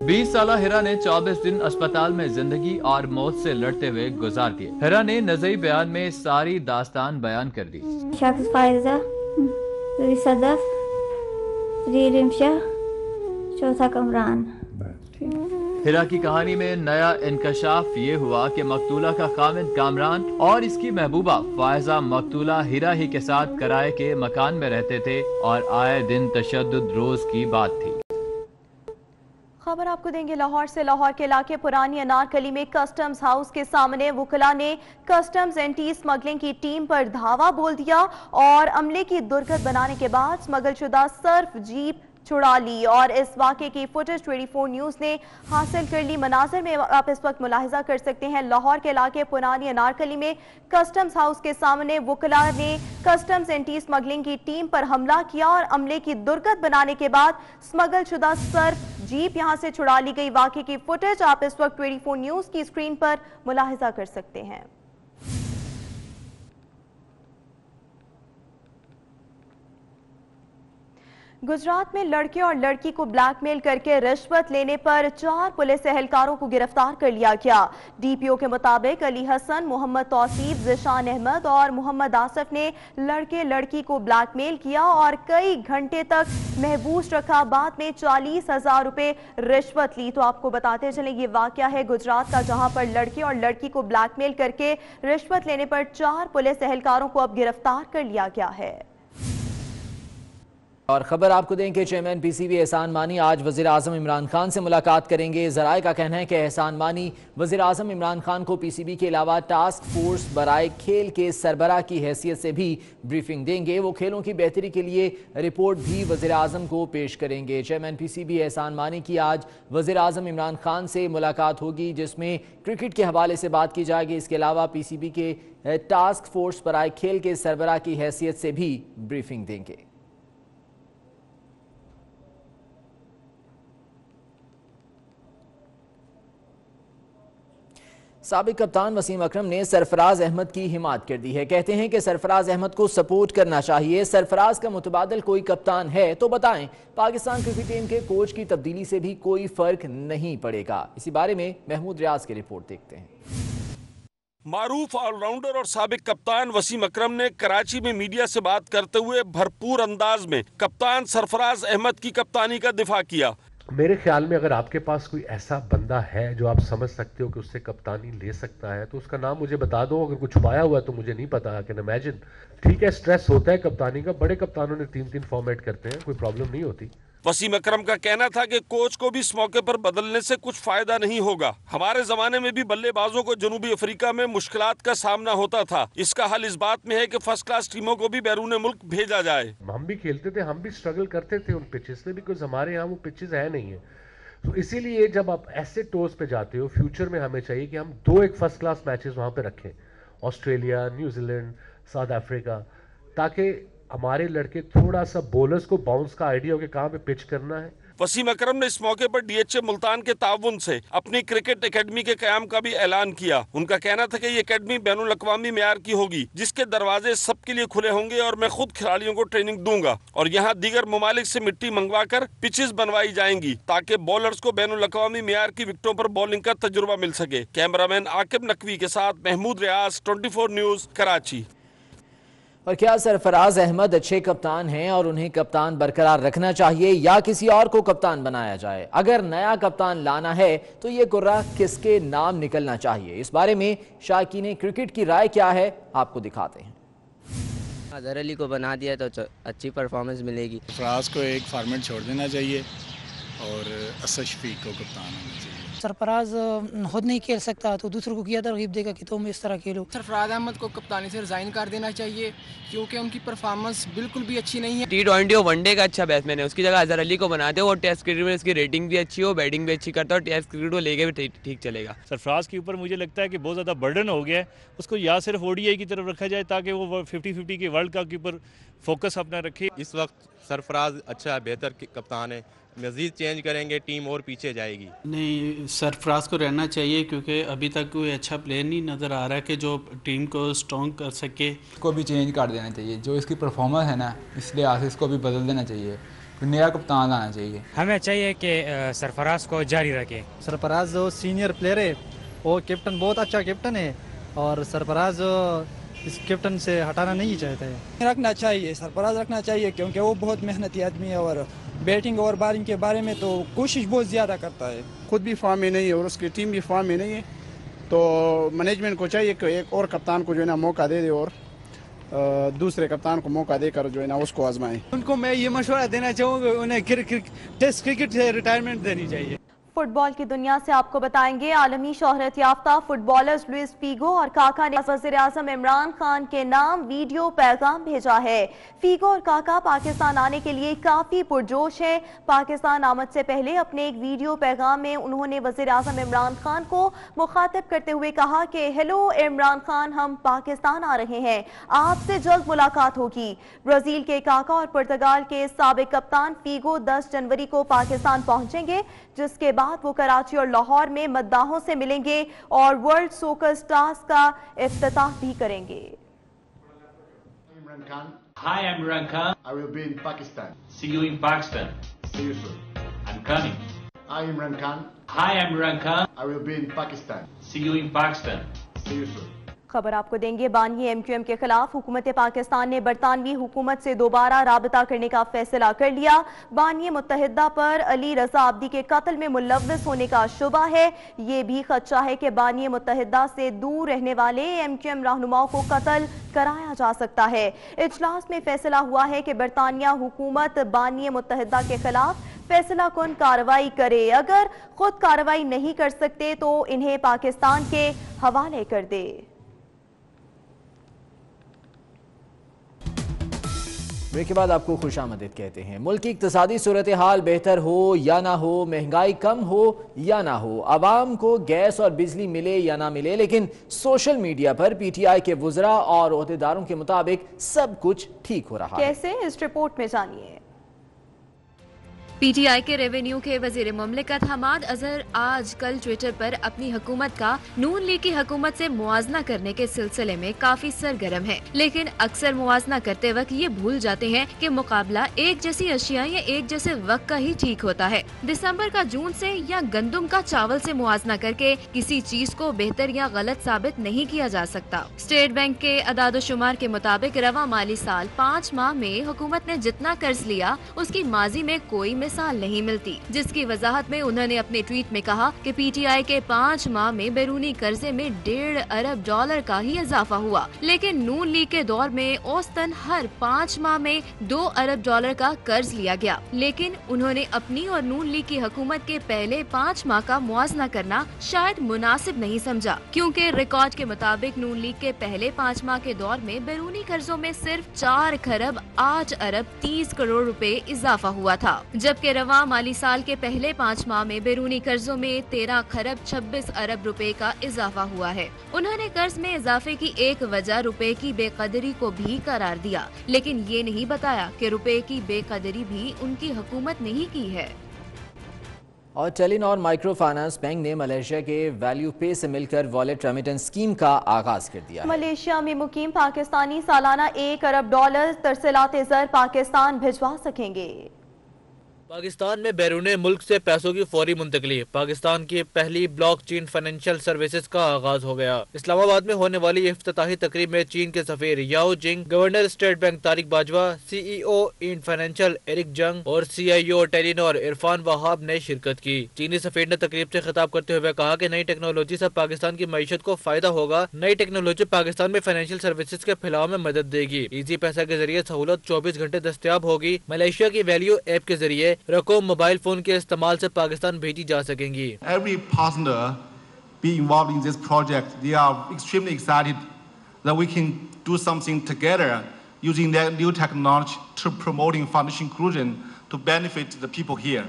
S8: बीस साला हिरा ने 24 दिन अस्पताल में जिंदगी और मौत से लड़ते हुए गुजार दिए। हिरा ने नज़री बयान में सारी दास्तान बयान कर दी।
S20: शख्स फायजा, सदफ, रिमशा, चौथा कमरान।
S8: हिरा की कहानी में नया इंकशाफ ये हुआ कि मकतूला का खामिद कामरान और इसकी महबूबा फायजा मकतूला हिरा ही के साथ किराए के मकान में रहते थे और आए दिन तशद्दुद रोज की बात थी।
S2: खबर आपको देंगे लाहौर से। लाहौर के इलाके पुरानी अनारकली में कस्टम्स हाउस के सामने वुकला ने कस्टम्स एंटी स्मगलिंग की टीम पर धावा बोल दिया और अमले की दुर्गत बनाने के बाद स्मगलशुदा सर्फ जीप छुड़ा ली और इस वाक़े की फुटेज 24 न्यूज़ ने हासिल कर ली। मनाज़र में आप इस वक्त मुलाहिजा कर सकते हैं, लाहौर के इलाके पुरानी अनारकली में कस्टम्स हाउस के सामने वुकला ने कस्टम्स एंटी स्मगलिंग की टीम पर हमला किया और अमले की दुर्गत बनाने के बाद स्मगल शुदा सर्फ जीप यहां से छुड़ा ली गई। वाक़े की फुटेज आप इस वक्त 24 न्यूज़ की स्क्रीन पर मुलाहिजा कर सकते हैं। गुजरात में लड़के और लड़की को ब्लैकमेल करके रिश्वत लेने पर 4 पुलिस एहलकारों को गिरफ्तार कर लिया गया। DPO के मुताबिक अली हसन, मोहम्मद तौसीफ, ज़िशान अहमद और मोहम्मद आसिफ ने लड़के लड़की को ब्लैकमेल किया और कई घंटे तक महबूस रखा। बाद में 40,000 रुपए रिश्वत ली। तो आपको बताते चलें, ये वाकया है गुजरात का, जहां पर लड़के और लड़की को ब्लैकमेल करके रिश्वत लेने पर 4 पुलिस एहलकारों को अब गिरफ्तार कर लिया गया है।
S1: और खबर आपको दें कि चेयरमैन PCB एहसान मानी आज वज़ीर आज़म इमरान खान से मुलाकात करेंगे। ज़राए का कहना है कि एहसान मानी वज़ीर आज़म इमरान खान को PCB के अलावा टास्क फोर्स बराए खेल के सरबराह की हैसियत से भी ब्रीफिंग देंगे। वो खेलों की बेहतरी के लिए रिपोर्ट भी वज़ीर आज़म को पेश करेंगे। चेयरमैन PCB एहसान मानी की आज वज़ीर आज़म इमरान खान से मुलाकात होगी, जिसमें क्रिकेट के हवाले से बात की जाएगी। इसके अलावा PCB के टास्क फोर्स बराए खेल के सरबराह की हैसियत से भी ब्रीफिंग देंगे। साबिक कप्तान वसीम अकरम ने सरफराज अहमद की हिमायत कर दी है। कहते हैं कि सरफराज अहमद को सपोर्ट करना चाहिए। सरफराज का मुतबादल कोई कप्तान है तो बताएं। पाकिस्तान क्रिकेट टीम के कोच की तब्दीली से भी कोई फर्क नहीं पड़ेगा। इसी बारे में महमूद रियाज की रिपोर्ट देखते हैं।
S21: मारूफ ऑलराउंडर और साबिक कप्तान वसीम अकरम ने कराची में मीडिया से बात करते हुए भरपूर अंदाज में कप्तान सरफराज अहमद की कप्तानी का दिफा किया।
S22: मेरे ख्याल में अगर आपके पास कोई ऐसा बंदा है जो आप समझ सकते हो कि उससे कप्तानी ले सकता है तो उसका नाम मुझे बता दो। अगर कुछ छुपाया हुआ है तो मुझे नहीं पता। I can imagine. ठीक है, स्ट्रेस होता है कप्तानी का, बड़े कप्तानों ने 3-3 फॉर्मेट करते हैं, कोई प्रॉब्लम नहीं होती।
S21: वसीम अकरम का कहना था कि कोच को भी इस मौके पर बदलने से कुछ फायदा नहीं होगा। हमारे जमाने में भी बल्लेबाजों को जनूबी अफ्रीका में मुश्किलात का सामना होता था। इसका हल इस बात में है कि फर्स्ट क्लास टीमों को भी बैरून मुल्क भेजा जाए।
S22: हम भी खेलते थे, हम भी स्ट्रगल करते थे उन पिचेस में, बिकॉज हमारे यहाँ वो पिचेस है नहीं है। तो इसीलिए जब आप ऐसे टोर्स पे जाते हो, फ्यूचर में हमें चाहिए कि हम 2 एक फर्स्ट क्लास मैचेस वहाँ पे रखें, ऑस्ट्रेलिया, न्यूजीलैंड, साउथ अफ्रीका, ताकि हमारे लड़के थोड़ा सा बॉलर्स को बाउंस का आइडिया हो कि कहाँ पे पिच करना है।
S21: वसीम अकरम ने इस मौके पर DHA मुल्तान के ताउन से अपनी क्रिकेट एकेडमी के क़याम का भी ऐलान किया। उनका कहना था कि ये एकेडमी बैनुल अक़वामी मेयार की होगी, जिसके दरवाजे सबके लिए खुले होंगे और मैं खुद खिलाड़ियों को ट्रेनिंग दूंगा और यहाँ दीगर ममालिक से मिट्टी मंगवा कर पिचेस बनवाई जाएंगी ताकि बॉलर्स को बैनुल अक़वामी मेयार की विकेटों पर बॉलिंग का तजुर्बा मिल सके। कैमरामैन आकिब नकवी के साथ महमूद रियाज, 24 न्यूज़, कराची।
S1: اور کیا سرفراز احمد اچھے کپتان ہیں اور انہیں کپتان برقرار رکھنا چاہیے یا کسی اور کو کپتان بنایا جائے؟ اگر نیا کپتان لانا ہے تو یہ کرہ کس کے نام نکلنا چاہیے؟ اس بارے میں شائقین کرکٹ کی رائے کیا ہے، آپ کو دکھاتے ہیں۔
S4: اظہر علی کو بنا دیا تو اچھی پرفارمنس ملے گی۔
S6: سرفراز کو ایک فارمیٹ چھوڑ دینا چاہیے اور اسد شفیق کو کپتان ہونا چاہیے۔
S23: سرفراز خود نہیں کھیل سکتا تو دوسروں کو کیا ترغیب دے گا کہ تم اس طرح کھیلو۔
S24: سرفراز احمد کو کپتانی سے ریزائن کر دینا چاہیے کیونکہ ان کی پرفارمنس بالکل بھی اچھی نہیں ہے۔
S25: T20 اور ون ڈے کا اچھا بیٹسمین ہے، اس کی جگہ اظہر علی کو بنا دے، اور ٹیسٹ کرکٹ میں اس کی ریٹنگ بھی اچھی ہو، بیٹنگ بھی اچھی کرتا ہے، اور ٹیسٹ کرکٹ کو لے کے بھی ٹھیک چلے گا۔
S26: سرفراز کے اوپر مجھے لگتا ہے کہ بہت زیادہ برڈن ہو گیا ہے، اس کو یا صرف ODI کی طرف رکھا جائے تاکہ وہ 50-50 کے ورلڈ کپ کے اوپر فوکس اپنا رکھے۔
S27: اس وقت سرفراز اچھا بہتر کپتان ہے، مزید چینج کریں گے ٹیم اور پیچھے جائے گی۔
S28: نہیں، سرفراز کو رہنا چاہیے کیونکہ ابھی تک کوئی اچھا پلیئر نہیں نظر آ رہا ہے کہ جو ٹیم کو سٹرونگ کر سکے۔
S29: اس کو بھی چینج کر دینا چاہیے، جو اس کی پرفارمنس ہے نا اس لحاظ سے اس کو بھی بدل دینا چاہیے، نیا کپتان آنا چاہیے۔
S30: ہمیں چاہیے کہ سرفراز کو جاری رکھے۔
S31: سرفراز جو سینئر پلیئر ہے وہ کیپٹن بہت اچھا کیپٹن ہے اور سرفراز اس کیپٹن سے ہٹانا نہیں چاہتا ہے۔
S32: رکھنا چاہیے، سرفراز رکھنا چاہیے کیونکہ وہ بہت محنتی آدمی ہے اور بیٹنگ اور بالنگ کے بارے میں تو کوشش بہت زیادہ کرتا ہے۔
S33: خود بھی فارم میں نہیں ہے اور اس کی ٹیم بھی فارم میں نہیں ہے، تو مینجمنٹ کو چاہیے کہ ایک اور کپتان کو جو ہے نا موقع دے دے اور دوسرے کپتان کو موقع دے کر جو ہے نا اس کو آزمائیں۔
S32: ان کو میں یہ مشورہ دینا چاہوں گا انہیں ٹیسٹ کرکٹ سے ریٹائرمنٹ دینی چاہیے۔
S2: فٹ بال کی دنیا سے آپ کو بتائیں گے عالمی شہرت یافتہ فٹ بالرز لوئس فیگو اور کاکا نے وزیر اعظم عمران خان کے نام ویڈیو پیغام بھیجا ہے۔ فیگو اور کاکا پاکستان آنے کے لیے کافی پرجوش ہیں۔ پاکستان آمد سے پہلے اپنے ایک ویڈیو پیغام میں انہوں نے وزیر اعظم عمران خان کو مخاطب کرتے ہوئے کہا کہ ہیلو عمران خان، ہم پاکستان آ رہے ہیں، آپ سے جلد ملاقات ہوگی۔ برازیل کے کاکا اور پرتگال کے سابق کپتان فیگو 10 جنوری کو پاکستان پہنچیں گے، جس کے بعد وہ کراچی اور لاہور میں مداحوں سے ملیں گے اور ورلڈ سوکر سٹارز کا افتتاح بھی کریں گے۔
S34: Hi, I'm Imran Khan. I will be in Pakistan. See you in Pakistan. See you soon. I'm coming. Hi, Imran Khan. Hi, I'm Imran Khan. I will be in Pakistan. See you in Pakistan. See you soon.
S2: خبر آپ کو دیں گے، بانی MQM کے خلاف حکومت پاکستان نے برطانوی حکومت سے دوبارہ رابطہ کرنے کا فیصلہ کر لیا۔ بانی متحدہ پر علی رضا عابدی کے قتل میں ملوث ہونے کا شبہ ہے۔ یہ بھی خدشہ ہے کہ بانی متحدہ سے دور رہنے والے MQM رہنماؤں کو قتل کرایا جا سکتا ہے۔ اجلاس میں فیصلہ ہوا ہے کہ برطانیہ حکومت بانی متحدہ کے خلاف فیصلہ کن کارروائی کرے، اگر خود کارروائی نہیں کر سکتے تو انہیں پاکستان کے حوالے کر دے۔
S1: بریک کے بعد آپ کو خوش آمدید کہتے ہیں۔ ملک کی اقتصادی صورتحال بہتر ہو یا نہ ہو، مہنگائی کم ہو یا نہ ہو، عوام کو گیس اور بجلی ملے یا نہ ملے، لیکن سوشل میڈیا پر PTI کے وزراء اور عہدیداروں کے مطابق سب کچھ ٹھیک ہو رہا ہے۔
S2: کیسے؟ اس رپورٹ میں جانیے۔
S35: PTI کے ریونیو کے وزیر مملکت حماد اظہر آج کل ٹویٹر پر اپنی حکومت کا نون لیگ کی حکومت سے موازنہ کرنے کے سلسلے میں کافی سرگرم ہے، لیکن اکثر موازنہ کرتے وقت یہ بھول جاتے ہیں کہ مقابلہ ایک جیسی اشیاء یا ایک جیسے وقت کا ہی ٹھیک ہوتا ہے۔ دسمبر کا جون سے یا گندم کا چاول سے موازنہ کر کے کسی چیز کو بہتر یا غلط ثابت نہیں کیا جا سکتا۔ اسٹیٹ بینک کے اعداد و شمار کے مطابق رواں مالی سال 5 ماہ میں حکومت نے جتنا قرض لیا اس کی ماضی میں کوئی مثال نہیں ملتی، جس کی وضاحت میں انہوں نے اپنے ٹویٹ میں کہا کہ PTI کے 5 ماہ میں بیرونی قرضے میں $1.5 ارب کا ہی اضافہ ہوا، لیکن نون لیگ کے دور میں اوسطاً ہر 5 ماہ میں $2 ارب کا قرض لیا گیا، لیکن انہوں نے اپنی اور نون لیگ کی حکومت کے پہلے 5 ماہ کا موازنہ کرنا شاید مناسب نہیں سمجھا، کیونکہ ریکارڈ کے مطابق نون لیگ کے پہلے 5 ماہ کے دور میں بیرونی قرضوں میں صرف 4.8 ارب اضافہ ہوا تھا، جبکہ رواں مالی سال کے پہلے 5 ماہ میں بیرونی قرضوں میں 13.26 ارب کا اضافہ ہوا ہے۔ انہوں نے قرض میں اضافے کی ایک وجہ روپے کی بے قدری کو بھی قرار دیا، لیکن یہ نہیں بتایا کہ روپے کی بے قدری بھی ان کی حکومت نے ہی کی ہے۔
S1: اور ٹیلینور مائکرو فائنانس بینک نے ملیشیا کے ویلیو پے سے مل کر والیٹ ریمیٹنس اسکیم کا آغاز کر دیا ہے۔
S2: ملیشیا میں مقیم پاکستانی سالانہ $1 ارب ترسیلات زر پاکستان بھجوا سکیں گے۔
S3: پاکستان میں بیرون ملک سے پیسوں کی فوری منتقلی، پاکستان کی پہلی بلاک چین فائنینشیل سروسز کا آغاز ہو گیا۔ اسلام آباد میں ہونے والی افتتاحی تقریب میں چین کے سفیر Yao Jing, governor state bank Tariq Bajwa, C E O Ant financial Eric Jing اور سی آئی او ٹیلی نور عرفان وہاب نے شرکت کی۔ چینی سفیر نے تقریب سے خطاب کرتے ہوئے کہا کہ نئی ٹیکنالوجی سے پاکستان کی معیشت کو فائدہ ہوگا۔ نئی ٹیکنالوجی پاکستان میں فائنینشیل سروسز کے پھیلاؤ میں مدد دے گی۔ ایزی پیسہ کے ذریعے سہولت 24 گھنٹے دستیاب ہوگی۔ ملائیشیا کی ویلیو ایپ کے ذریعے رقم موبائل فون کے استعمال سے پاکستان بھیجی جا سکیں گی۔
S5: Every partner be involved in this project, they are extremely excited that we can do something together using that new technology to promoting financial inclusion to benefit the people here.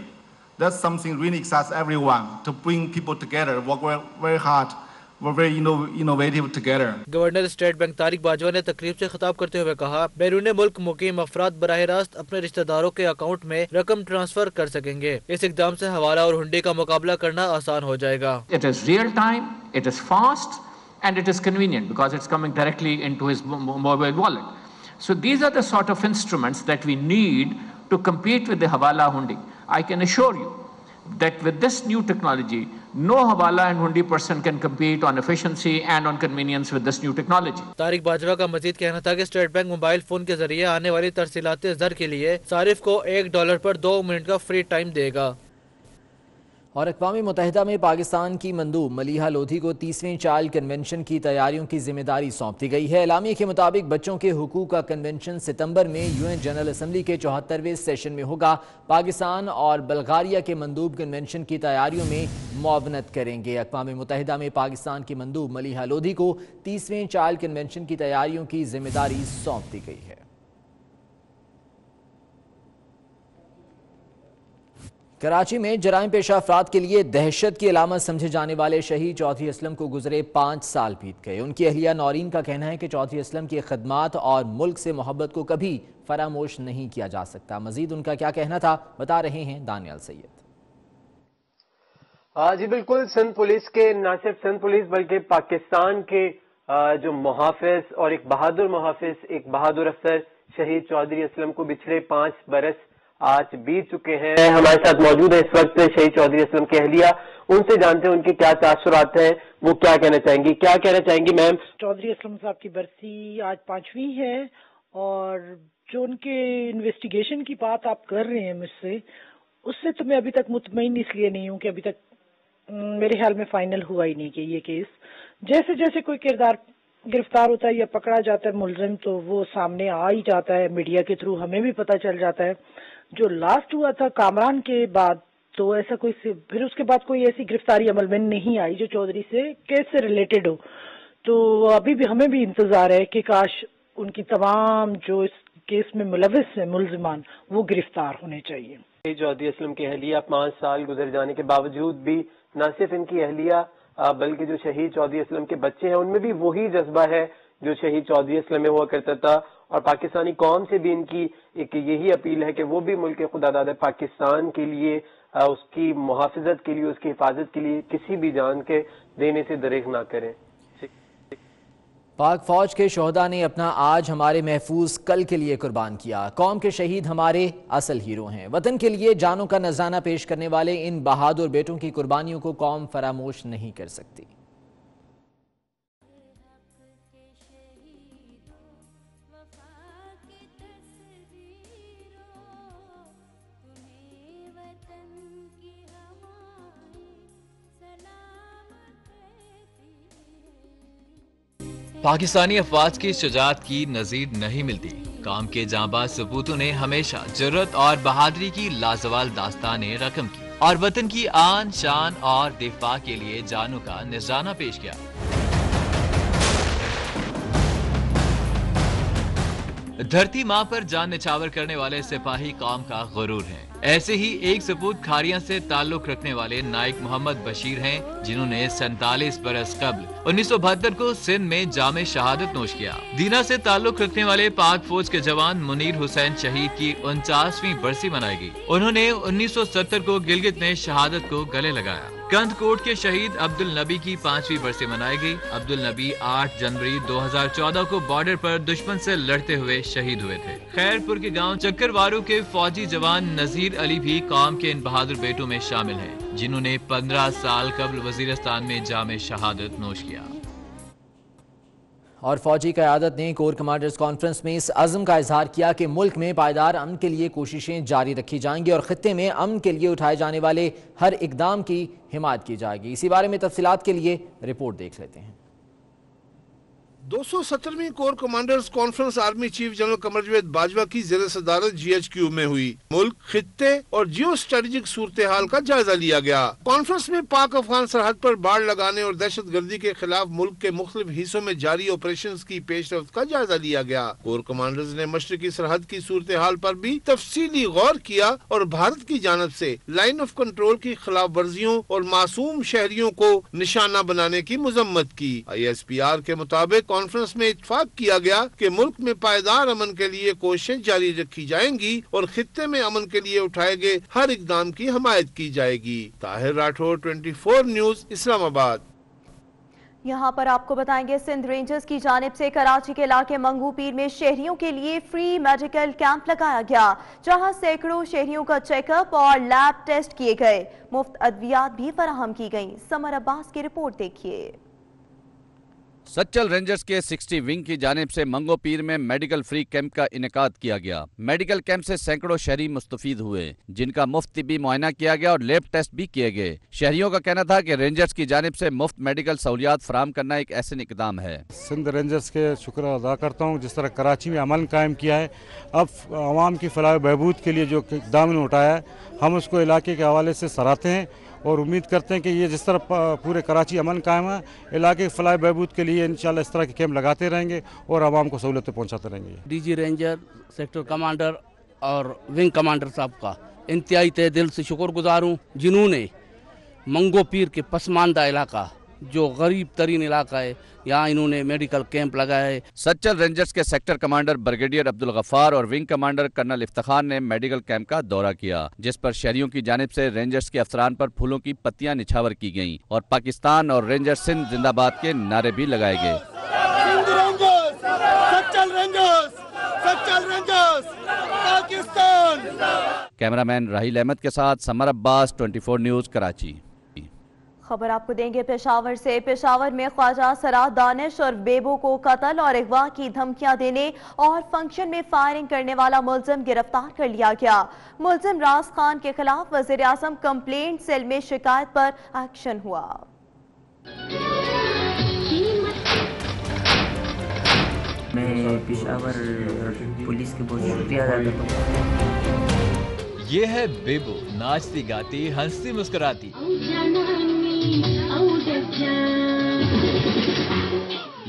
S5: That's something really excites everyone, to bring people together, work very hard. We're very innovative together.
S3: Governor state bank Tariq Bajwa نے تقریب سے خطاب کرتے ہوئے کہا بیرون ملک مقیم افراد براہ راست اپنے رشتہ داروں کے اکاؤنٹ میں رقم ٹرانسفر کر سکیں گے۔ اس اقدام سے حوالہ اور ہنڈی کا مقابلہ کرنا آسان ہو جائے گا۔
S34: It is real time, it is fast, and it is convenient because it's coming directly into his mobile wallet. So these are the sort of instruments that we need to compete with the Hawala Hundi. I can assure you that with this new technology, no Hawala and Hundi person can compete on efficiency and on convenience with this new technology.
S3: Tariq Bajwa کا مزید کہنا تھا کہ state bank mobile phone کے ذریعے آنے والی ترسیلات زر کے لیے صارف کو $1 پر 2 منٹ کا فری ٹائم دے گا۔ اور اقوام متحدہ میں پاکستان کی مندوب ملیحہ لودھی کو 30ویں چائلڈ کنونشن کی تیاریوں کی ذمہ داری سونپ دی گئی ہے۔ اعلامیے کے مطابق بچوں کے حقوق کا کنونشن ستمبر میں UN جنرل اسمبلی کے 74ویں سیشن میں ہوگا۔ پاکستان اور بلغاریہ کے مندوب کنونشن کی تیاریوں میں معاونت کریں گے۔ اقوام متحدہ میں پاکستان کی مندوب ملیحہ لودھی کو 30ویں چائلڈ کنونشن کی تیاریوں کی ذمہ داری سونپ دی گئی ہے۔ کراچی میں جرائم پیشہ افراد کے لیے دہشت کی علامت سمجھے جانے والے شہید چودھری اسلم کو گزرے 5 سال بیت گئے۔ ان کی اہلیہ نورین کا کہنا ہے کہ چودھری اسلم کی خدمات اور ملک سے محبت کو کبھی فراموش نہیں کیا جا سکتا۔ مزید ان کا کیا کہنا تھا بتا رہے ہیں دانیال سید۔
S7: جی بالکل، سندھ پولیس کے نہ صرف سندھ پولیس بلکہ پاکستان کے جو محافظ اور ایک بہادر محافظ، ایک بہادر افسر شہید چودھری اسلم کو بچھڑے 5 برس آج بیت چکے ہیں۔ ہمارے ساتھ موجود ہے اس وقت شہید چودھری اسلم کی اہلیہ، ان سے جانتے ہیں ان کی کیا تاثرات ہیں، وہ کیا کہنا چاہیں گی۔ کیا کہنا چاہیں گی میم؟
S9: چودھری اسلم صاحب کی برسی آج 5ویں ہے، اور جو ان کے انویسٹیگیشن کی بات آپ کر رہے ہیں مجھ سے، اس سے تو میں ابھی تک مطمئن اس لیے نہیں ہوں کہ ابھی تک میرے خیال میں فائنل ہوا ہی نہیں کہ یہ کیس، جیسے جیسے کوئی کردار گرفتار ہوتا ہے یا پکڑا جاتا ہے ملزم تو وہ سامنے آ ہی جاتا ہے، میڈیا کے تھرو ہمیں بھی پتہ چل جاتا ہے۔ جو لاسٹ ہوا تھا کامران کے بعد تو ایسا کوئی پھر اس کے بعد کوئی ایسی گرفتاری عمل میں نہیں آئی جو چودھری سے کیس سے ریلیٹڈ ہو، تو ابھی بھی ہمیں بھی انتظار ہے کہ کاش ان کی تمام جو اس کیس میں ملوث ہیں ملزمان وہ گرفتار ہونے چاہیے۔
S7: چودھری اسلم کی اہلیہ 5 سال گزر جانے کے باوجود بھی نہ صرف ان کی اہلیہ بلکہ جو شہید چودھری اسلم کے بچے ہیں ان میں بھی وہی جذبہ ہے جو شہید چودھری اسلم میں ہوا کرتا تھا، اور پاکستانی قوم سے بھی ان کی ایک یہی اپیل ہے کہ وہ بھی ملک خدا داد پاکستان کے لیے، اس کی محافظت کے لیے، اس کی حفاظت کے لیے کسی بھی جان کے دینے سے دریغ نہ کریں۔
S1: پاک فوج کے شہداء نے اپنا آج ہمارے محفوظ کل کے لیے قربان کیا۔ قوم کے شہید ہمارے اصل ہیرو ہیں۔ وطن کے لیے جانوں کا نذرانہ پیش کرنے والے ان بہادر بیٹوں کی قربانیوں کو قوم فراموش نہیں کر سکتی۔
S8: پاکستانی افواج کی شجاعت کی نظیر نہیں ملتی۔ کام کے جانباز سپوتوں نے ہمیشہ جرأت اور بہادری کی لازوال داستانیں رقم کی اور وطن کی آن شان اور دفاع کے لیے جانوں کا نذرانہ پیش کیا۔ دھرتی ماں پر جان نچھاور کرنے والے سپاہی قوم کا غرور ہیں۔ ایسے ہی ایک سپوت کھاریاں سے تعلق رکھنے والے نائک محمد بشیر ہیں، جنہوں نے 47 برس قبل 1972 کو سندھ میں جام شہادت نوش کیا۔ دینا سے تعلق رکھنے والے پاک فوج کے جوان منیر حسین شہید کی 49ویں برسی منائی گئی۔ انہوں نے 1970 کو گلگت میں شہادت کو گلے لگایا۔ कंदकोट के शहीद अब्दुल नबी की 5वीं बरसी मनाई गई। अब्दुल नबी 8 जनवरी 2014 को बॉर्डर पर दुश्मन से लड़ते हुए शहीद हुए थे। खैरपुर के गांव चक्करवारू के फौजी जवान नजीर अली भी कौम के इन बहादुर बेटों में शामिल हैं, जिन्होंने 15 साल कबल वजीरिस्तान में जामे शहादत नोश किया।
S1: और फौजी क़यादत ने कोर कमांडर्स कॉन्फ्रेंस में इस अज़्म का इजहार किया कि मुल्क में पायदार अमन के लिए कोशिशें जारी रखी जाएंगी और खित्ते में अमन के लिए उठाए जाने वाले हर इकदाम की हिमायत की जाएगी। इसी बारे में तफसीलात के लिए रिपोर्ट देख लेते हैं।
S4: 217वीं corps commanders conference army chief general Qamar Javed Bajwa की ज़ेर सदारत GHQ में हुई। मुल्क, खित्ते और जियो स्ट्रेटेजिक सूरत हाल का जायजा लिया गया। कॉन्फ्रेंस में पाक अफगान सरहद पर बाड़ लगाने और दहशत गर्दी के खिलाफ मुल्क के मुख्तलिफ हिस्सों में जारी ऑपरेशन की पेशरफ्त का जायजा लिया गया। कोर कमांडर्स ने मशरकी सरहद की सूरत हाल पर भी तफसीली गौर किया और भारत की जानब से लाइन ऑफ कंट्रोल की खिलाफ वर्जियों और मासूम शहरियों को निशाना बनाने की मजम्मत की। ISPR के मुताबिक कॉन्फ्रेंस में इत्तफाक किया गया कि मुल्क में पायदार अमन के लिए कोशिशें जारी रखी जाएंगी और खित्ते में अमन के लिए उठाए गए हर इकदाम की हिमायत की जाएगी। ताहिर राठौर, 24 न्यूज़, इस्लामाबाद।
S2: यहाँ पर आपको बताएंगे, सिंध रेंजर्स की जानिब से कराची के इलाके मंगू पीर में शहरियों के लिए फ्री मेडिकल कैंप लगाया गया, जहाँ सैकड़ों शहरियों का चेकअप और लैब टेस्ट किए गए। मुफ्त अद्वियात भी फराहम की गयी। समर अब्बास की रिपोर्ट देखिए।
S6: सच्चल रेंजर्स के 60 विंग की जानिब से मंगो पीर में मेडिकल फ्री कैंप का इनेकाद किया गया। मेडिकल कैंप से सैकड़ों शहरी मुस्तफीद हुए, जिनका मुफ्त तिब्बी मुआयना किया गया और लैब टेस्ट भी किए गए। शहरियों का कहना था कि रेंजर्स की जानिब से मुफ्त मेडिकल सहूलियात फराहम करना एक ऐसे इकदाम है।
S10: सिंध रेंजर्स के शुक्र अदा करता हूँ, जिस तरह कराची में अमन कायम किया है, अब आवाम की फलाह बहबूद के लिए जो इकदाम ने उठाया है, हम उसको इलाके के हवाले से सराहते हैं और उम्मीद करते हैं कि ये जिस तरह पूरे कराची अमन कायम है, इलाके की फलाह बहबूद के लिए इंशाल्लाह इस तरह के कैंप लगाते रहेंगे और आवाम को सहूलतें पहुंचाते रहेंगे।
S11: DG रेंजर, सेक्टर कमांडर और विंग कमांडर साहब का इंतहाई तहे दिल से शुक्रगुजार हूँ, जिन्होंने मंगो पीर के पसमानदा इलाका, जो गरीब तरीन इलाका है, यहाँ इन्होंने मेडिकल कैंप लगाया है।
S6: सच्चल रेंजर्स के sector commander brigadier Abdul Ghaffar और विंग कमांडर कर्नल इफ्तिखार ने मेडिकल कैंप का दौरा किया, जिस पर शहरियों की जानिब से रेंजर्स के अफसरान पर फूलों की पत्तियां निछावर की गईं और पाकिस्तान और रेंजर सिंध जिंदाबाद के नारे भी लगाए गए। कैमरामैन राहिल अहमद के साथ समर अब्बास, 24 न्यूज़, कराची।
S2: खबर आपको देंगे पेशावर से। पेशावर में ख्वाजा सराद दानिश और बेबो को कत्ल और अगवा की धमकियां देने और फंक्शन में फायरिंग करने वाला मुलजिम गिरफ्तार कर लिया गया। मुलजिम रास खान के खिलाफ वज़ीर आज़म कंप्लेंट सेल में शिकायत पर एक्शन हुआ।
S12: मैं पेशावर पुलिस की बहुत शुक्रिया अदा करता हूं।
S8: ये है बेबो, नाचती गाती हंसती मुस्कुराती।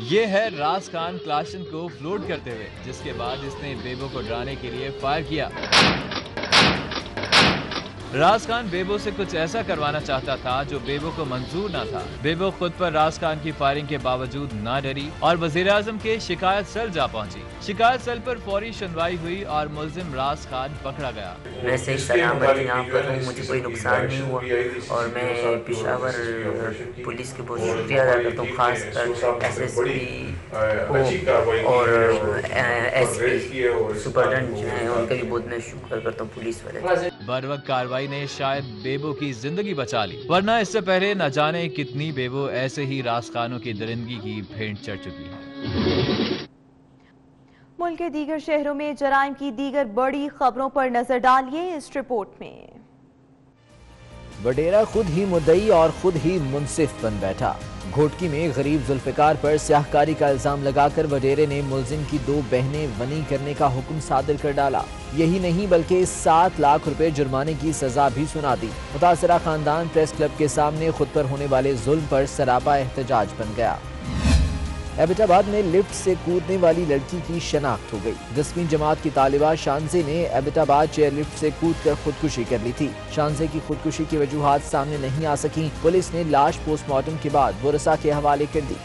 S8: ये है रास खान क्लाशन को फ्लोट करते हुए, जिसके बाद इसने बेबो को डराने के लिए फायर किया। रास खान बेबो से कुछ ऐसा करवाना चाहता था जो बेबो को मंजूर न था। बेबो खुद पर रास खान की फायरिंग के बावजूद ना डरी और वज़ीर आज़म के शिकायत सेल जा पहुंची। शिकायत सेल पर फौरी सुनवाई हुई और मुलजिम रास खान पकड़ा गया।
S12: वैसे सलामत यहाँ पर हूँ, मुझे कोई नुकसान नहीं हुआ और मैं पेशावर पुलिस के बहुत शुक्रिया अदा करता हूँ, खासकर SSP और SP सुपरडेंट जो है उनका भी बहुत मैं शुक्र करता हूँ, पुलिस वाले।
S8: बरवक्त कार्रवाई ने शायद बेबो की जिंदगी बचा ली, वरना इससे पहले न जाने कितनी बेबो ऐसे ही रास खानों की दरिंदगी की भेंट चढ़ चुकी है।
S2: मुल्क के दीगर शहरों में जराइम की दीगर बड़ी खबरों पर नजर डालिए इस रिपोर्ट में।
S1: वडेरा खुद ही मुद्दई और खुद ही मुंसिफ बन बैठा। घोटकी में गरीब जुल्फिकार पर स्याहकारी का इल्जाम लगाकर वडेरे ने मुलजिम की 2 बहनें वनी करने का हुक्म सादिर कर डाला। यही नहीं बल्कि 7 लाख रुपए जुर्माने की सजा भी सुना दी। मुतासरा खानदान प्रेस क्लब के सामने खुद पर होने वाले जुल्म पर सरापा एहतजाज बन गया। एबटाबाद में लिफ्ट से कूदने वाली लड़की की शनाख्त हो गई। 10वीं जमात की तालिबा शानजे ने एबटाबाद चेयर लिफ्ट से कूदकर खुदकुशी कर ली थी। शानजे की खुदकुशी की वजूहात सामने नहीं आ सकी। पुलिस ने लाश पोस्टमार्टम के बाद वरसा के हवाले कर दी।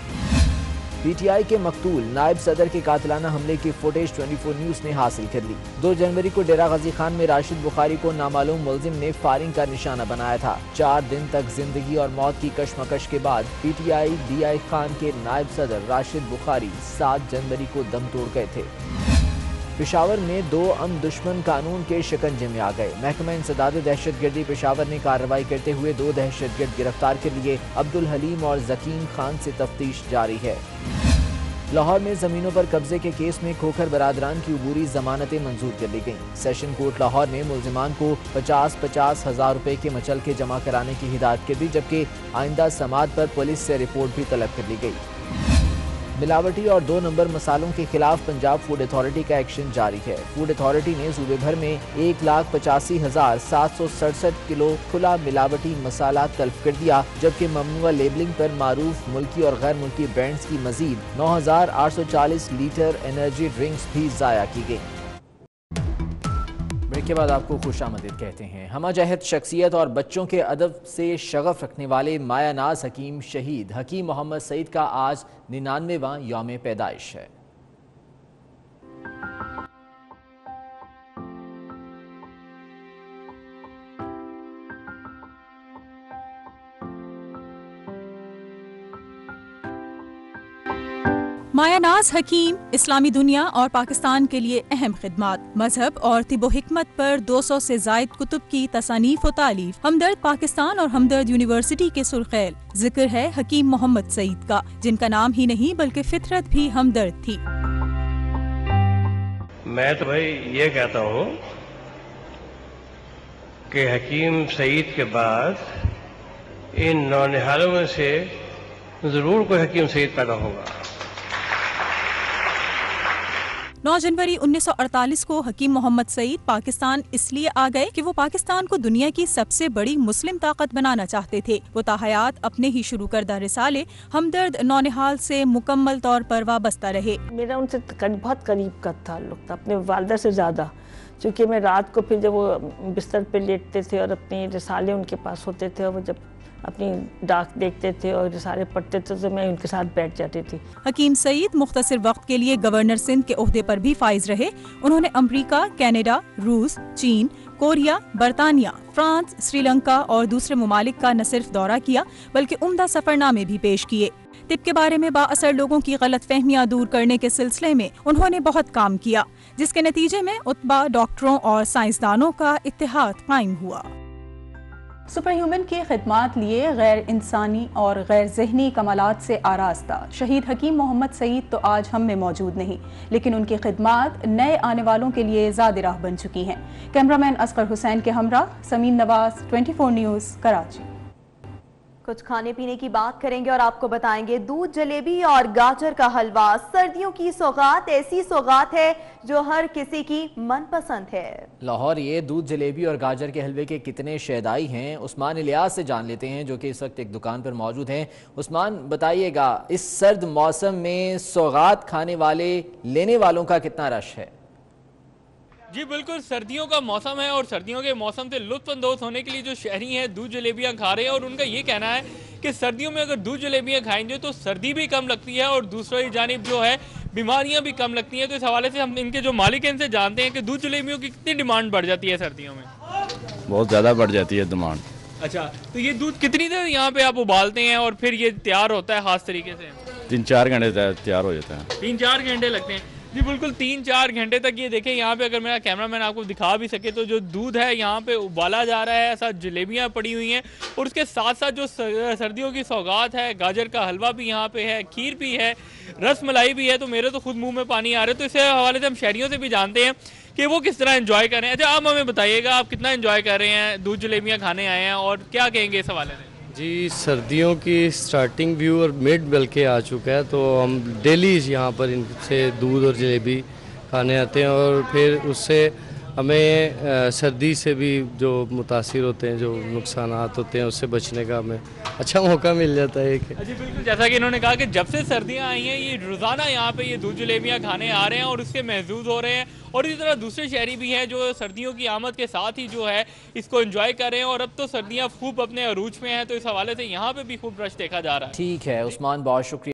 S1: PTI के मकतूल नायब सदर के कातिलाना हमले की फुटेज 24 न्यूज़ ने हासिल कर ली। 2 जनवरी को डेरा गाजी खान में राशिद बुखारी को नामालूम मुलजिम ने फायरिंग का निशाना बनाया था। 4 दिन तक जिंदगी और मौत की कशमकश के बाद PTI DI खान के नायब सदर राशिद बुखारी 7 जनवरी को दम तोड़ गए थे। पेशावर में 2 अमन दुश्मन कानून के शिकंजे में आ गए। महकमा इंसदाद दहशतगर्दी पेशावर ने कार्रवाई करते हुए 2 दहशतगर्द गिरफ्तार कर लिए। अब्दुल हलीम और जकीम खान से तफ्तीश जारी है। लाहौर में जमीनों पर कब्जे के केस में खोखर बरादरान की अबूरी जमानतें मंजूर कर ली गईं। सेशन कोर्ट लाहौर ने मुलजिमान को 50-50 हज़ार रुपए के मचल के जमा कराने की हिदायत कर दी, जबकि आइंदा समाअत पर पुलिस से रिपोर्ट भी तलब कर ली गई। मिलावटी और 2 नंबर मसालों के खिलाफ पंजाब फूड अथॉरिटी का एक्शन जारी है। फूड अथॉरिटी ने सूबे भर में 1,85,767 किलो खुला मिलावटी मसाला तल्फ कर दिया, जबकि ममनुआ लेबलिंग पर मारूफ मुल्की और गैर मुल्की ब्रांड्स की मजीद 9,840 लीटर एनर्जी ड्रिंक्स भी ज़ाया की गई। ब्रेक के बाद आपको खुशामदीद कहते हैं। हमजहत शख्सियत और बच्चों के अदब से शगफ रखने वाले मायानाज हकीम शहीद हकीम मोहम्मद सईद का आज 99वां यौम पैदाइश है।
S13: मायानाज हकीम इस्लामी दुनिया और पाकिस्तान के लिए अहम खिदमात, मजहब और तिबो हिकमत पर 200 से जायद कुतुब की तसानीफ व तालीफ। हमदर्द पाकिस्तान और हमदर्द यूनिवर्सिटी के सुर्खैल जिक्र है हकीम मोहम्मद सईद का, जिनका नाम ही नहीं बल्कि फितरत भी हमदर्द थी।
S14: मैं तो भाई ये कहता हूँ कि हकीम सईद के बाद इन नौनिहालों में से जरूर कोई हकीम सईद पैदा होगा।
S13: 9 जनवरी 1948 को हकीम मोहम्मद सईद पाकिस्तान इसलिए आ गए कि वो पाकिस्तान को दुनिया की सबसे बड़ी मुस्लिम ताकत बनाना चाहते थे। वो ताहयात अपने ही शुरू करदा रिसाले हमदर्द नौनिहाल से मुकम्मल तौर पर वाबस्ता रहे।
S15: मेरा उनसे बहुत करीब का ताल्लुक था, अपने वालिदा से ज़्यादा, क्योंकि मैं रात को फिर जब वो बिस्तर पे लेटते थे और अपने रिसाले उनके पास होते थे और वो जब अपनी डाक देखते थे और रिसाले पढ़ते थे तो मैं उनके साथ बैठ जाती थी।
S13: हकीम सईद मुख्तसर वक्त के लिए गवर्नर सिंध के ओहदे पर भी फाइज रहे। उन्होंने अमरीका, कनाडा, रूस, चीन, कोरिया, बरतानिया, फ्रांस, श्रीलंका और दूसरे ममालिक का न सिर्फ दौरा किया बल्कि उम्दा सफरनामे भी पेश किए। तिब के बारे में बाअसर लोगों की गलत फहमियाँ दूर करने के सिलसिले में उन्होंने बहुत काम किया, जिसके नतीजे में उत्बा, डॉक्टरों और साइंसदानों का इत्तेहाद कायम हुआ। सुपर ह्यूमन की खिदमात लिए गैर इंसानी और गैर ज़हनी कमालात से आरास्ता शहीद हकीम मोहम्मद सईद तो आज हम में मौजूद नहीं, लेकिन उनकी खिदमात नए आने वालों के लिए ज़ाद राह बन चुकी हैं। कैमरामैन असगर हुसैन के हमरा समीन नवाज, 24 न्यूज़, कराची।
S2: कुछ खाने पीने की बात करेंगे और आपको बताएंगे दूध, जलेबी और गाजर का हलवा सर्दियों की सौगात, ऐसी सौगात है जो हर किसी की मनपसंद है।
S1: लाहौर ये दूध, जलेबी और गाजर के हलवे के कितने शैदाई हैं, उस्मान इलियास से जान लेते हैं, जो कि इस वक्त एक दुकान पर मौजूद हैं। उस्मान, बताइएगा इस सर्द मौसम में सौगात खाने वाले, लेने वालों का कितना रश है?
S16: जी बिल्कुल, सर्दियों का मौसम है और सर्दियों के मौसम से लुत्फानंदोज होने के लिए जो शहरी हैं दूध जलेबियां खा रहे हैं और उनका ये कहना है कि सर्दियों में अगर दूध जलेबियां खाएंगे तो सर्दी भी कम लगती है और दूसरी जानिब जो है बीमारियां भी कम लगती हैं। तो इस हवाले से हम इनके जो मालिक हैं इनसे जानते हैं कि दूध जलेबियों की कितनी डिमांड बढ़ जाती है सर्दियों में।
S17: बहुत ज़्यादा बढ़ जाती है डिमांड।
S16: अच्छा, तो ये दूध कितनी देर यहाँ पे आप उबालते हैं और फिर ये तैयार होता है खास तरीके से?
S17: 3-4 घंटे तैयार हो जाता है।
S16: 3-4 घंटे लगते हैं जी बिल्कुल, 3-4 घंटे तक। ये देखें यहाँ पे, अगर मेरा कैमरामैन आपको दिखा भी सके तो जो दूध है यहाँ पे उबाला जा रहा है, साथ जलेबियाँ पड़ी हुई हैं और उसके साथ साथ जो सर्दियों की सौगात है, गाजर का हलवा भी यहाँ पे है, खीर भी है, रस मलाई भी है। तो मेरे तो खुद मुंह में पानी आ रहा है। तो इस हवाले से हम शहरियों से भी जानते हैं कि वो किस तरह एंजॉय कर रहे हैं। अच्छा, आप हमें बताइएगा आप कितना एंजॉय कर रहे हैं, दूध जलेबियाँ खाने आए हैं और क्या कहेंगे इस हवाले से?
S18: जी, सर्दियों की स्टार्टिंग व्यू और मिड बल्कि आ चुका है, तो हम डेली यहाँ पर इनसे दूध और जलेबी खाने आते हैं और फिर उससे हमें सर्दी से भी जो मुतासिर होते हैं, जो नुकसानात होते हैं, उससे बचने का हमें अच्छा मौका मिल जाता है।
S16: जी बिल्कुल, जैसा कि इन्होंने कहा कि जब से सर्दियां आई हैं ये रोज़ाना यहाँ पे ये दूध जलेबियाँ खाने आ रहे हैं और उसके महसूस हो रहे हैं। और इसी तरह दूसरे शहरी भी हैं जो सर्दियों की आमद के साथ ही जो है इसको एंजॉय कर रहे हैं और अब तो सर्दियाँ खूब अपने अरूज पे हैं। तो इस हवाले से यहाँ पे भी खूब रश देखा जा रहा है।
S1: ठीक है उस्मान, बहुत शुक्रिया।